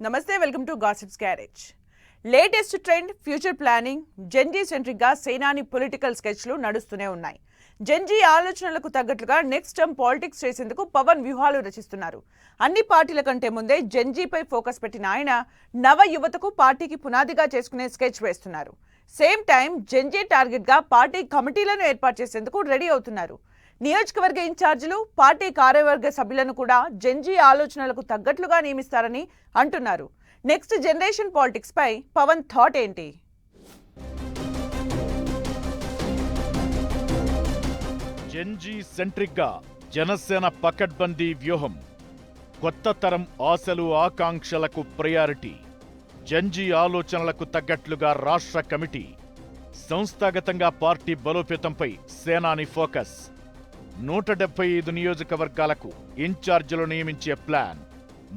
నమస్తే, welcome to gossips garage. Latest trend future planning Gen Z centric గా సేనాని political స్కెచ్లు నడుస్తూనే ఉన్నాయి. జెన్జీ ఆలోచనలకు తగ్గట్లుగా నెక్స్ట్ టర్మ్ పాలిటిక్స్ చేసేందుకు పవన్ వ్యూహాలు రచిస్తున్నారు. అన్ని పార్టీల కంటే ముందే జెన్జీపై ఫోకస్ పెట్టిన ఆయన నవ యువతకు పార్టీకి పునాదిగా చేసుకునే స్కెచ్ వేస్తున్నారు. సేమ్ టైం జెన్జీ టార్గెట్ గా పార్టీ కమిటీలను ఏర్పాటు చేసేందుకు రెడీ అవుతున్నారు. నియోజకవర్గ ఇన్ఛార్జీలు, పార్టీ కార్యవర్గ సభ్యులను కూడా జెన్జీ ఆలోచనలకు తగ్గట్లుగా నియమిస్తారని అంటున్నారు. నెక్స్ట్ జనరేషన్ పాలిటిక్స్ పై పవన్ థాట్ ఏంటి? జెన్జీ సెంట్రిక్ గా జనసేన పకడ్బందీ వ్యూహం. కొత్త తరం ఆశలు ఆకాంక్షలకు ప్రయారిటీ. జెన్జీ ఆలోచనలకు తగ్గట్లుగా రాష్ట్ర కమిటీ. సంస్థాగతంగా పార్టీ బలోపేతంపై సేనాని ఫోకస్. 175 నియోజకవర్గాలకు ఇన్ఛార్జీలు నియమించే ప్లాన్.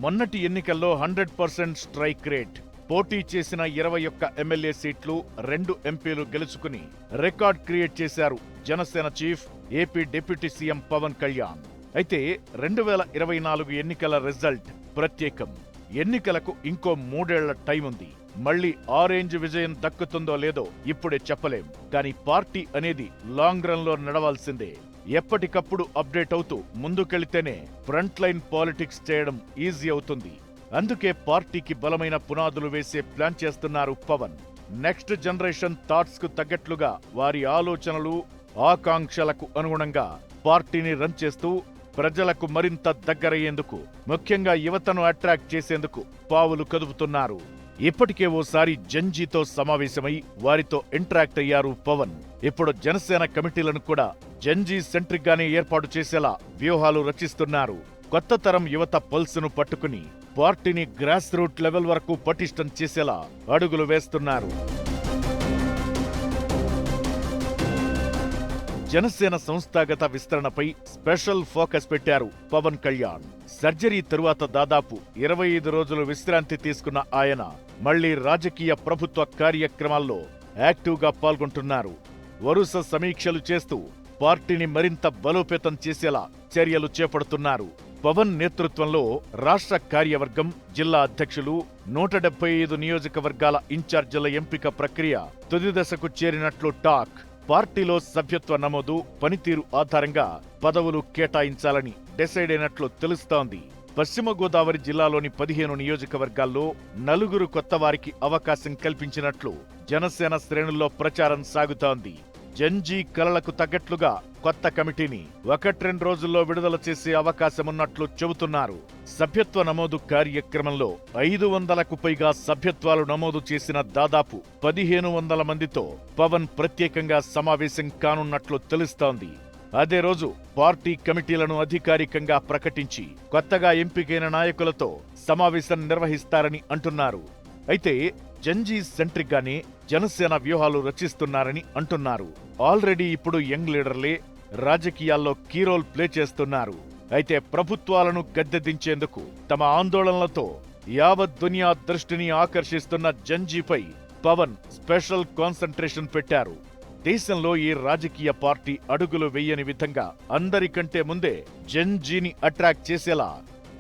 మొన్నటి ఎన్నికల్లో 100% స్ట్రైక్ రేట్. పోటీ చేసిన 21 ఎమ్మెల్యే సీట్లు, 2 ఎంపీలు గెలుచుకుని రికార్డ్ క్రియేట్ చేశారు Janasena chief, AP deputy CM Pawan Kalyan. అయితే 2024 ఎన్నికల రిజల్ట్ ప్రత్యేకం. ఎన్నికలకు ఇంకో 3 ఏళ్ల టైం ఉంది. మళ్లీ ఆరెంజ్ విజయం దక్కుతుందో లేదో ఇప్పుడే చెప్పలేం. కానీ పార్టీ అనేది లాంగ్ రన్ లో నడవాల్సిందే. ఎప్పటికప్పుడు అప్డేట్ అవుతూ ముందుకెళితేనే ఫ్రంట్ లైన్ పాలిటిక్స్ చేయడం ఈజీ అవుతుంది. అందుకే పార్టీకి బలమైన పునాదులు వేసే ప్లాన్ చేస్తున్నారు పవన్. నెక్స్ట్ జనరేషన్ థాట్స్ కు తగ్గట్లుగా వారి ఆలోచనలు, ఆకాంక్షలకు అనుగుణంగా పార్టీని రన్ చేస్తూ ప్రజలకు మరింత దగ్గరయ్యేందుకు, ముఖ్యంగా యువతను అట్రాక్ట్ చేసేందుకు పావులు కదుపుతున్నారు. ఇప్పటికే ఓసారి జెన్జీతో సమావేశమై వారితో ఇంటరాక్ట్ అయ్యారు పవన్. ఇప్పుడు జనసేన కమిటీలను కూడా జెన్జీ సెంట్రిక్ గానే ఏర్పాటు చేసేలా వ్యూహాలు రచిస్తున్నారు. కొత్త తరం యువత పల్సును పట్టుకుని పార్టీని గ్రాస్ రూట్ లెవెల్ వరకు పటిష్టం చేసేలా అడుగులు వేస్తున్నారు. జనసేన సంస్థాగత విస్తరణపై స్పెషల్ ఫోకస్ పెట్టారు పవన్ కళ్యాణ్. సర్జరీ తరువాత దాదాపు 25 రోజులు విశ్రాంతి తీసుకున్న ఆయన మళ్లీ రాజకీయ ప్రభుత్వ కార్యక్రమాల్లో యాక్టివ్గా పాల్గొంటున్నారు. వరుస సమీక్షలు చేస్తూ పార్టీని మరింత బలోపేతం చేసేలా చర్యలు చేపడుతున్నారు. పవన్ నేతృత్వంలో రాష్ట్ర కార్యవర్గం, జిల్లా అధ్యక్షులు, 175 నియోజకవర్గాల ఇన్ఛార్జీల ఎంపిక ప్రక్రియ తుది దశకు చేరినట్లు టాక్. పార్టీలో సభ్యత్వ నమోదు, పనితీరు ఆధారంగా పదవులు కేటాయించాలని డిసైడ్ అయినట్లు తెలుస్తోంది. పశ్చిమ గోదావరి జిల్లాలోని 15 నియోజకవర్గాల్లో 4 కొత్త వారికి అవకాశం కల్పించినట్లు జనసేన శ్రేణుల్లో ప్రచారం సాగుతోంది. జెన్జీ కలలకు తగ్గట్లుగా కొత్త కమిటీని 1-2 రోజుల్లో విడుదల చేసే అవకాశమున్నట్లు చెబుతున్నారు. సభ్యత్వ నమోదు కార్యక్రమంలో 500కు పైగా సభ్యత్వాలు నమోదు చేసిన దాదాపు 1500 మందితో పవన్ ప్రత్యేకంగా సమావేశం కానున్నట్లు తెలుస్తోంది. అదే రోజు పార్టీ కమిటీలను అధికారికంగా ప్రకటించి కొత్తగా ఎంపికైన నాయకులతో సమావేశం నిర్వహిస్తారని అంటున్నారు. అయితే జెన్జీ సెంట్రిక్ గానే జనసేన వ్యూహాలు రచిస్తున్నారని అంటున్నారు. ఆల్రెడీ ఇప్పుడు యంగ్ లీడర్లే రాజకీయాల్లో కీ రోల్ ప్లే చేస్తున్నారు. అయితే ప్రభుత్వాలను గద్దెదించేందుకు తమ ఆందోళనలతో యావత్ దునియా దృష్టిని ఆకర్షిస్తున్న జెన్జీపై పవన్ స్పెషల్ కాన్సంట్రేషన్ పెట్టారు. దేశంలో ఈ రాజకీయ పార్టీ అడుగులు వెయ్యని విధంగా అందరికంటే ముందే జెన్జీని అట్రాక్ట్ చేసేలా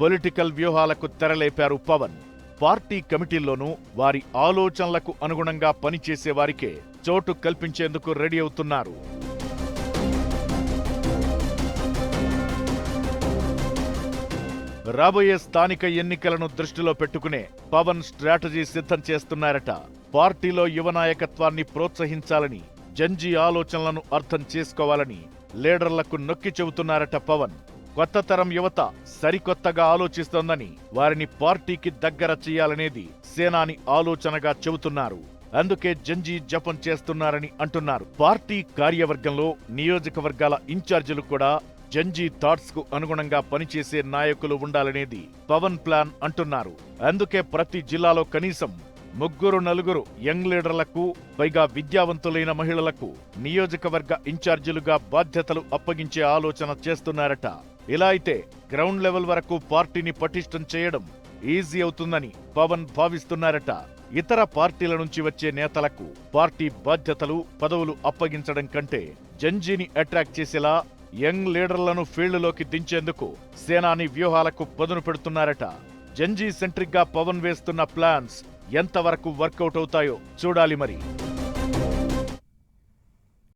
పొలిటికల్ వ్యూహాలకు తెరలేపారు పవన్. పార్టీ కమిటీల్లోనూ వారి ఆలోచనలకు అనుగుణంగా పనిచేసే వారికే చోటు కల్పించేందుకు రెడీ అవుతున్నారు. రాబోయే స్థానిక ఎన్నికలను దృష్టిలో పెట్టుకునే పవన్ స్ట్రాటజీ సిద్ధం చేస్తున్నారట. పార్టీలో యువ నాయకత్వాన్ని ప్రోత్సహించాలని, జెన్జీ ఆలోచనలను అర్థం చేసుకోవాలని లీడర్లకు నొక్కి చెబుతున్నారట పవన్. కొత్త తరం యువత సరికొత్తగా ఆలోచిస్తోందని, వారిని పార్టీకి దగ్గర చేయాలనేది సేనాని ఆలోచనగా చెబుతున్నారు. అందుకే జెన్జీ జపం చేస్తున్నారని అంటున్నారు. పార్టీ కార్యవర్గంలో నియోజకవర్గాల ఇన్ఛార్జీలు కూడా జెన్జీ థాట్స్ కు అనుగుణంగా పనిచేసే నాయకులు ఉండాలనేది పవన్ ప్లాన్ అంటున్నారు. అందుకే ప్రతి జిల్లాలో కనీసం 3-4 యంగ్ లీడర్లకు, పైగా విద్యావంతులైన మహిళలకు నియోజకవర్గ ఇన్ఛార్జీలుగా బాధ్యతలు అప్పగించే ఆలోచన చేస్తున్నారట. ఇలా అయితే గ్రౌండ్ లెవెల్ వరకు పార్టీని పటిష్టం చేయడం ఈజీ అవుతుందని పవన్ భావిస్తున్నారట. ఇతర పార్టీల నుంచి వచ్చే నేతలకు పార్టీ బాధ్యతలు, పదవులు అప్పగించడం కంటే జెన్జీని అట్రాక్ట్ చేసేలా యంగ్ లీడర్లను ఫీల్డ్లోకి దించేందుకు సేనాని వ్యూహాలకు పదును పెడుతున్నారట. జెన్జీ సెంట్రిక్ గా పవన్ వేస్తున్న ప్లాన్స్ ఎంతవరకు వర్కౌట్ అవుతాయో చూడాలి మరి.